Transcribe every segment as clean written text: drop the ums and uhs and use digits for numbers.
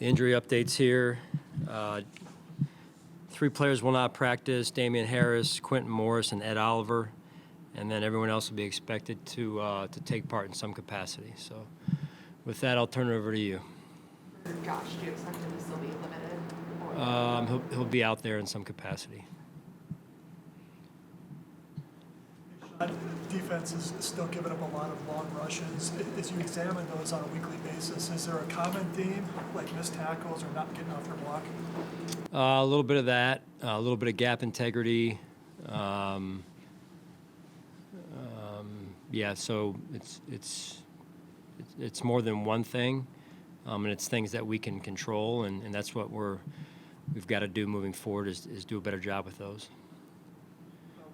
The injury updates here. 3 players will not practice: Damian Harris, Quentin Morris, and Ed Oliver. And then everyone else will be expected to take part in some capacity. So with that, I'll turn it over to you. Josh, do you expect him to still be limited? He'll be out there in some capacity. Defense is still giving up a lot of long rushes. As you examine those on a weekly basis, is there a common theme, like missed tackles or not getting off their block? A little bit of that, a little bit of gap integrity. Yeah, so it's more than one thing, and it's things that we can control, and that's what we've got to do moving forward is do a better job with those.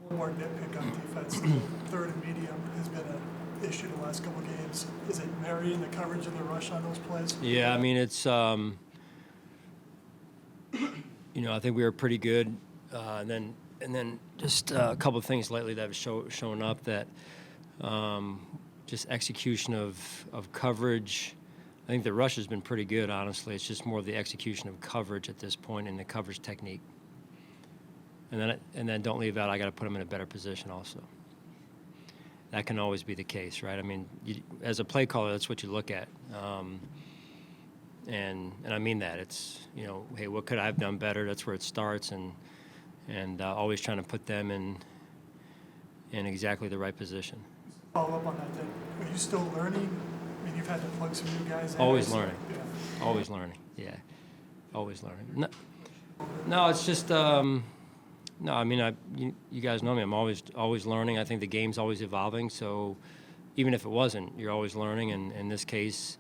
One more nitpick on defense. Third and medium has been an issue the last couple of games. Is it marrying the coverage and the rush on those plays? Yeah, I mean, it's, I think we were pretty good. And then just a couple of things lately that have shown up that just execution of coverage. I think the rush has been pretty good, honestly. It's just more of the execution of coverage at this point and the coverage technique. And then don't leave out, I got to put them in a better position also. That can always be the case, right? I mean, as a play caller, that's what you look at. And I mean that. It's, hey, what could I have done better? That's where it starts, and always trying to put them in exactly the right position. Follow up on that then. Are you still learning? I mean, you've had to plug some new guys in. Always learning. Yeah. Always learning. Yeah. Always learning. No, it's just no, I mean, you guys know me. I'm always learning. I think the game's always evolving. So even if it wasn't, you're always learning. And in this case,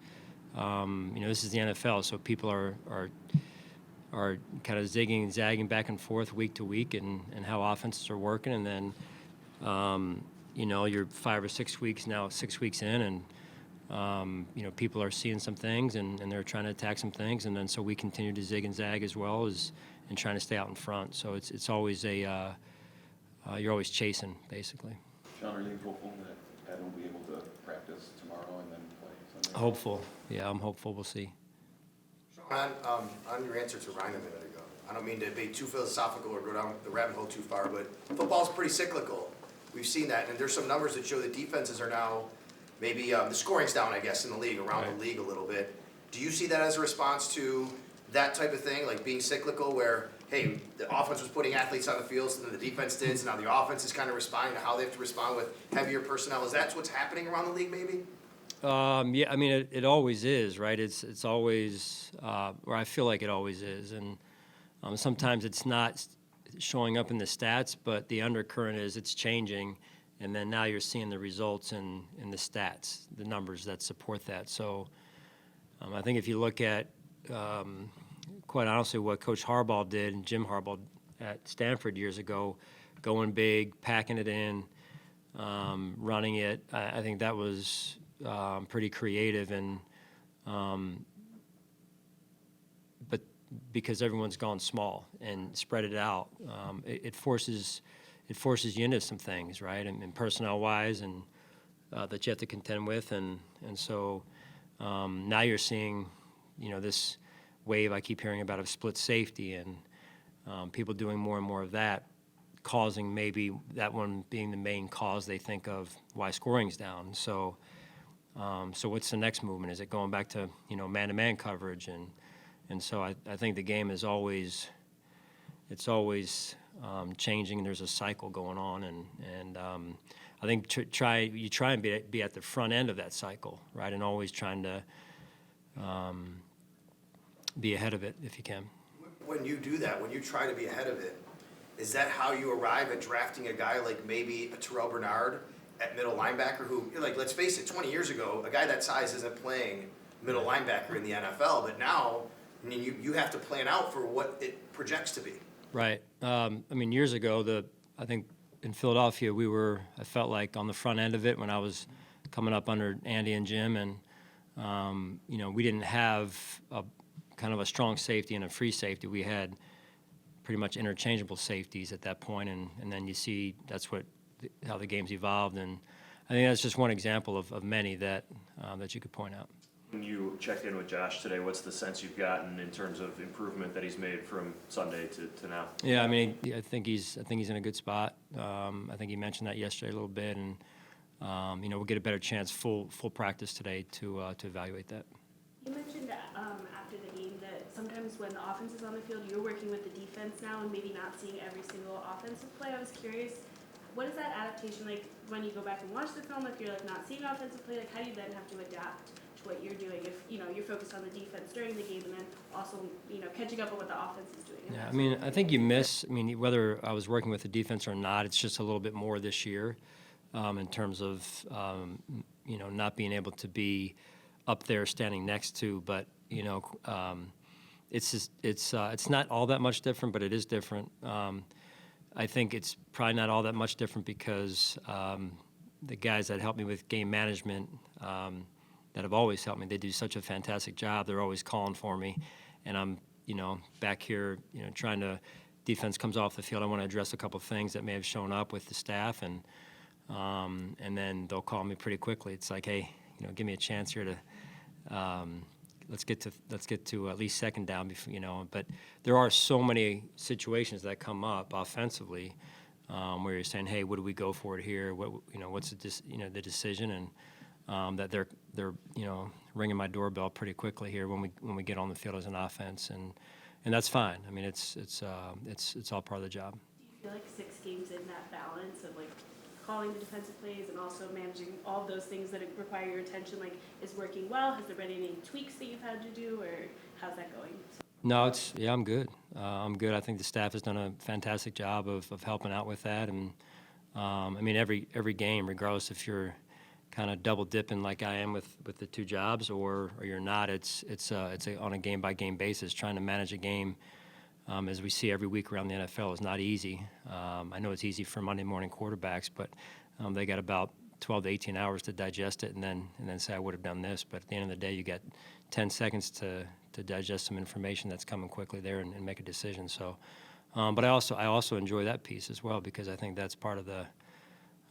this is the NFL, so people are kind of zigging and zagging back and forth week to week, and how offenses are working. And then, you're 5 or 6 weeks now, 6 weeks in, and people are seeing some things, and they're trying to attack some things, and then so we continue to zig and zag as well as. And trying to stay out in front. So it's always you're always chasing, basically. Sean, are you hopeful that Ed will be able to practice tomorrow and then play Sunday? Hopeful. Yeah, I'm hopeful. We'll see. Sean, on your answer to Ryan a minute ago, I don't mean to be too philosophical or go down the rabbit hole too far, but football's pretty cyclical. We've seen that, and there's some numbers that show that defenses are now maybe the scoring's down, I guess, in the league, around the league a little bit. Do you see that as a response to that type of thing, like being cyclical, where, hey, the offense was putting athletes on the field, so then the defense did, so now the offense is kind of responding to how they have to respond with heavier personnel? Is that what's happening around the league, maybe? Yeah, I mean, it always is, right? It's always, or I feel like it always is. And sometimes it's not showing up in the stats, but the undercurrent is it's changing, and then now you're seeing the results in the stats, the numbers that support that. So I think if you look at, quite honestly, what Coach Harbaugh did and Jim Harbaugh at Stanford years ago, going big, packing it in, running it, I think that was pretty creative. And but because everyone's gone small and spread it out, it forces you into some things, right? And personnel-wise, and that you have to contend with, and so now you're seeing, this wave I keep hearing about of split safety, and people doing more and more of that, causing maybe that one being the main cause they think of why scoring's down. So what's the next movement? Is it going back to man-to-man coverage? And so I think the game is always changing, and there's a cycle going on, and I think you try and be at the front end of that cycle, right, and always trying to be ahead of it if you can. When you do that, when you try to be ahead of it, is that how you arrive at drafting a guy like maybe a Terrell Bernard at middle linebacker who, like, let's face it, 20 years ago, a guy that size isn't playing middle linebacker in the NFL, but now, I mean, you have to plan out for what it projects to be. Right. I mean, years ago, I think in Philadelphia, I felt like on the front end of it when I was coming up under Andy and Jim, and, we didn't have kind of a strong safety and a free safety. We had pretty much interchangeable safeties at that point, and then you see that's how the game's evolved, and I think that's just one example of many that you could point out. When you checked in with Josh today, what's the sense you've gotten in terms of improvement that he's made from Sunday to now? Yeah, I mean, I think he's in a good spot. I think he mentioned that yesterday a little bit, and we'll get a better chance full practice today to evaluate that. You mentioned after the game that sometimes when the offense is on the field, you're working with the defense now and maybe not seeing every single offensive play. I was curious, what is that adaptation like when you go back and watch the film? If you're like not seeing offensive play, like how do you then have to adapt to what you're doing? If you're focused on the defense during the game and then also catching up on what the offense is doing. Yeah, I mean, I think you miss. I mean, whether I was working with the defense or not, it's just a little bit more this year in terms of not being able to be up there standing next to, but it's not all that much different, but it is different. I think it's probably not all that much different because the guys that help me with game management that have always helped me, they do such a fantastic job. They're always calling for me, and I'm back here trying to. Defense comes off the field. I want to address a couple of things that may have shown up with the staff, and then they'll call me pretty quickly. It's like, hey, give me a chance here to let's get to at least second down before, but there are so many situations that come up offensively where you're saying, hey, what do we go for it here? What's the decision, and that they're ringing my doorbell pretty quickly here when we get on the field as an offense, and that's fine. I mean, it's all part of the job. Do you feel like 6 games in that balance of like calling the defensive plays and also managing all of those things that require your attention, like, is working well? Has there been any tweaks that you've had to do, or how's that going? No, I'm good. I'm good. I think the staff has done a fantastic job of helping out with that, and I mean every game, regardless if you're kind of double dipping like I am with the 2 jobs or you're not, it's on a game by game basis. Trying to manage a game as we see every week around the NFL is not easy. I know it's easy for Monday morning quarterbacks, but they got about 12 to 18 hours to digest it and then say I would have done this. But at the end of the day, you got 10 seconds to digest some information that's coming quickly there and make a decision. So, but I also enjoy that piece as well because I think that's part of the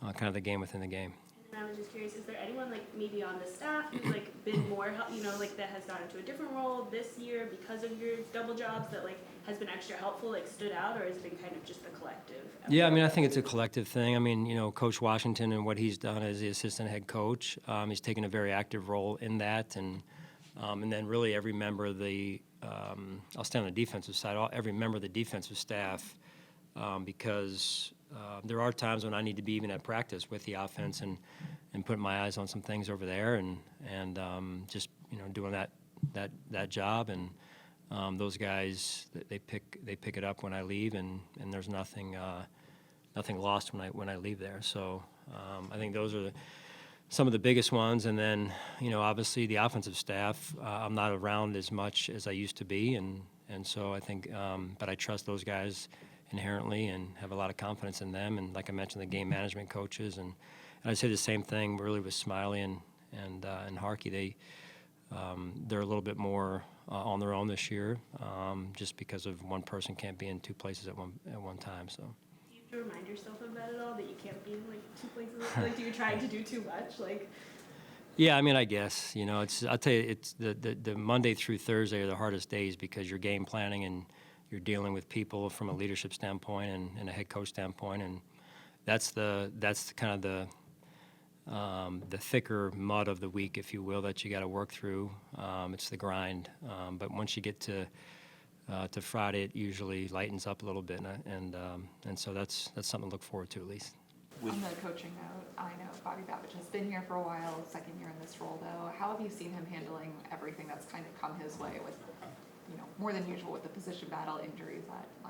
kind of the game within the game. And I was just curious, is there anyone like maybe on the staff who's like been more like that has gone into a different role this year because of your double jobs that like has been extra helpful, like stood out, or has it been kind of just a collective effort? Yeah, I mean, I think it's a collective thing. I mean, Coach Washington and what he's done as the assistant head coach, he's taken a very active role in that, and then really every member of the, I'll stay on the defensive side, every member of the defensive staff, because there are times when I need to be even at practice with the offense and putting my eyes on some things over there and just doing that job, and those guys they pick it up when I leave, and there's nothing lost when I leave there. So I think those are some of the biggest ones, and then obviously the offensive staff. I'm not around as much as I used to be, and so I think, but I trust those guys inherently and have a lot of confidence in them. And like I mentioned, the game management coaches, and I'd say the same thing really with Smiley and Harkey. They're a little bit more on their own this year, just because of one person can't be in 2 places at one time. So. Do you have to remind yourself of that at all, that you can't be in like 2 places? Like, do you try to do too much? Like. Yeah, I mean, I guess I'll tell you, it's the Monday through Thursday are the hardest days because you're game planning and you're dealing with people from a leadership standpoint and a head coach standpoint, and that's kind of the thicker mud of the week, if you will, that you got to work through. It's the grind, but once you get to Friday, it usually lightens up a little bit, and so that's something to look forward to at least. On the coaching note, I know Bobby Babbage has been here for a while, 2nd year in this role though. How have you seen him handling everything that's kind of come his way with, more than usual with the position battle, injuries?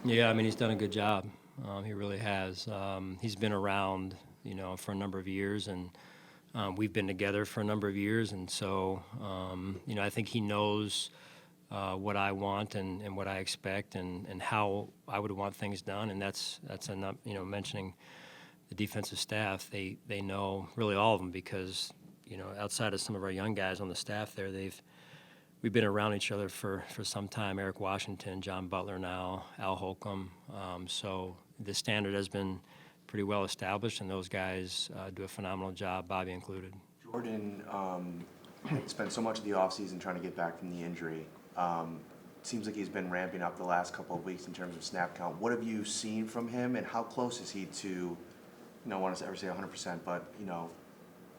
Yeah, I mean, he's done a good job. He really has. He's been around, for a number of years, and we've been together for a number of years, and so, I think he knows what I want and what I expect and how I would want things done, and that's enough. Mentioning the defensive staff, they know, really all of them, because outside of some of our young guys on the staff there, we've been around each other for some time. Eric Washington, John Butler now, Al Holcomb. So the standard has been pretty well established, and those guys do a phenomenal job, Bobby included. Jordan, spent so much of the offseason trying to get back from the injury. Seems like he's been ramping up the last couple of weeks in terms of snap count. What have you seen from him, and how close is he to, I want to ever say 100%, but,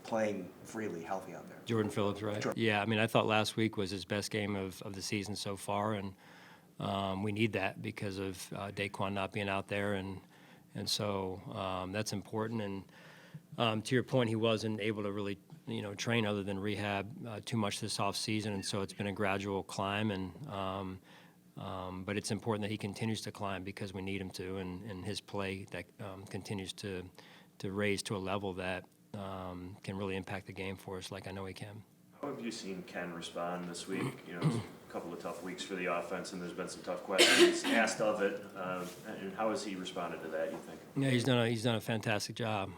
playing freely, healthy out there? Jordan Phillips, right? Sure. Yeah, I mean, I thought last week was his best game of the season so far, and we need that because of Daquan not being out there, and so that's important. And to your point, he wasn't able to really, train other than rehab too much this off season, and so it's been a gradual climb. But it's important that he continues to climb because we need him to, and his play that continues to raise to a level that can really impact the game for us, like I know he can. How have you seen Ken respond this week? It's a couple of tough weeks for the offense, and there's been some tough questions asked of it. And how has he responded to that, you think? Yeah, he's done a fantastic job.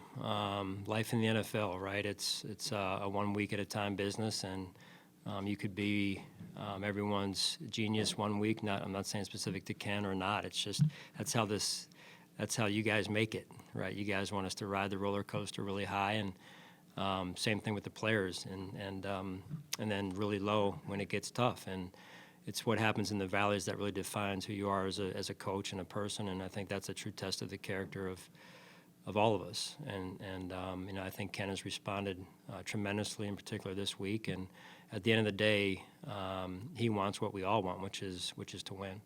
Life in the NFL, right? It's a 1 week at a time business, and you could be everyone's genius 1 week. I'm not saying specific to Ken or not. It's just that's how you guys make it, right? You guys want us to ride the roller coaster really high, and same thing with the players, and then really low when it gets tough. And it's what happens in the valleys that really defines who you are as a coach and a person. And I think that's a true test of the character of all of us. And I think Ken has responded tremendously, in particular this week. And at the end of the day, he wants what we all want, which is to win.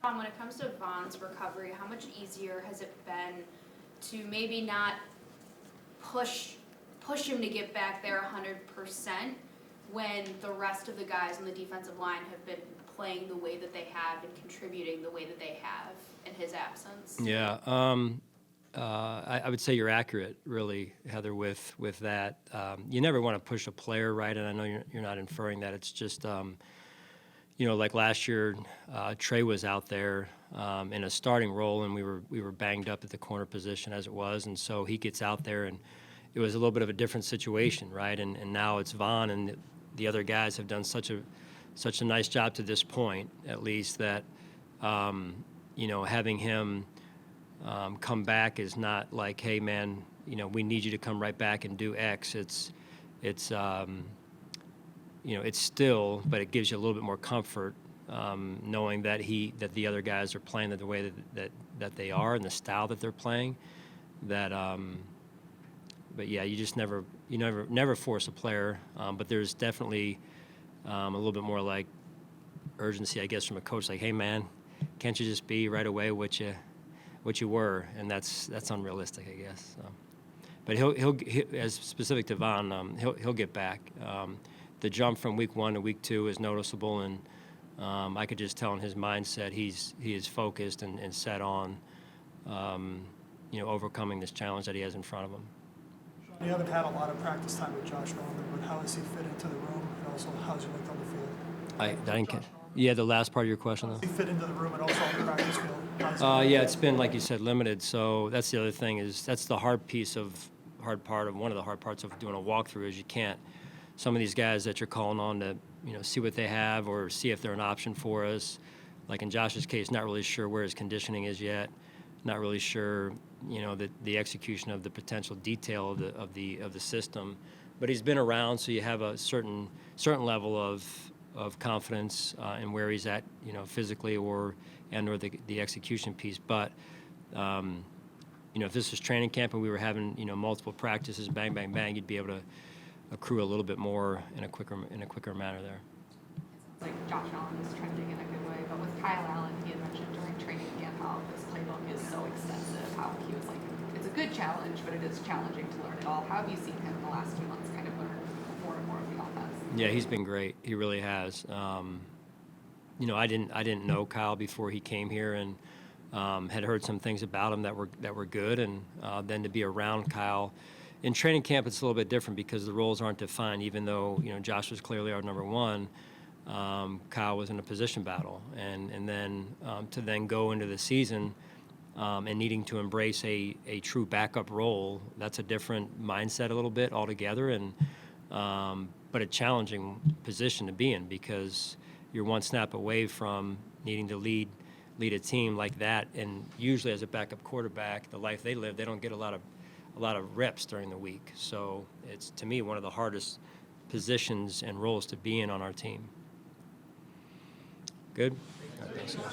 When it comes to Vaughn's recovery, how much easier has it been to maybe not push him to get back there 100% when the rest of the guys on the defensive line have been playing the way that they have and contributing the way that they have in his absence? Yeah, I would say you're accurate, really, Heather, with that. You never want to push a player, right? And I know you're not inferring that. It's just, like last year, Trey was out there in a starting role, and we were banged up at the corner position as it was, and so he gets out there, and it was a little bit of a different situation, right? And now it's Vaughn, and the other guys have done such a nice job to this point, at least, that having him come back is not like, hey man, we need you to come right back and do X. It's still, but it gives you a little bit more comfort knowing that the other guys are playing the way that they are and the style that they're playing. But yeah, you just never force a player. But there's definitely a little bit more like urgency, I guess, from a coach. Like, hey man, can't you just be right away what you were? And that's unrealistic, I guess. So. But he'll as specific to Vaughn, he'll get back. The jump from week 1 to week 2 is noticeable, and I could just tell in his mindset he is focused and set on overcoming this challenge that he has in front of him. You haven't had a lot of practice time with Josh Norman, but how has he fit into the room, and also how's he looked on the field? I didn't catch. Yeah, the last part of your question, though. How does he fit into the room and also on the practice field? Yeah, it's been, like you said, limited. So that's the other thing that's the one of the hard parts of doing a walkthrough is you can't. Some of these guys that you're calling on to, see what they have or see if they're an option for us. Like in Josh's case, not really sure where his conditioning is yet. Not really sure, the execution of the potential detail of the system. But he's been around, so you have a certain level of confidence in where he's at, physically or the execution piece. But if this was training camp and we were having multiple practices, bang, bang, bang, you'd be able to accrue a little bit more in a quicker manner there. It's like Josh Allen is trending in a good way, but with Kyle Allen, he had mentioned during training camp how this playbook is so extensive, how he was like, it's a good challenge, but it is challenging to learn it all. How have you seen him in the last 2 months kind of learn more and more of the offense? Yeah, he's been great. He really has. I didn't know Kyle before he came here, and had heard some things about him that were good, and then to be around Kyle. In training camp, it's a little bit different because the roles aren't defined. Even though Josh was clearly our number one, Kyle was in a position battle, and then to then go into the season and needing to embrace a true backup role, that's a different mindset a little bit altogether, and but a challenging position to be in because you're one snap away from needing to lead a team like that, and usually as a backup quarterback, the life they live, they don't get a lot of reps during the week. So it's, to me, one of the hardest positions and roles to be in on our team. Good? All right, thanks, guys.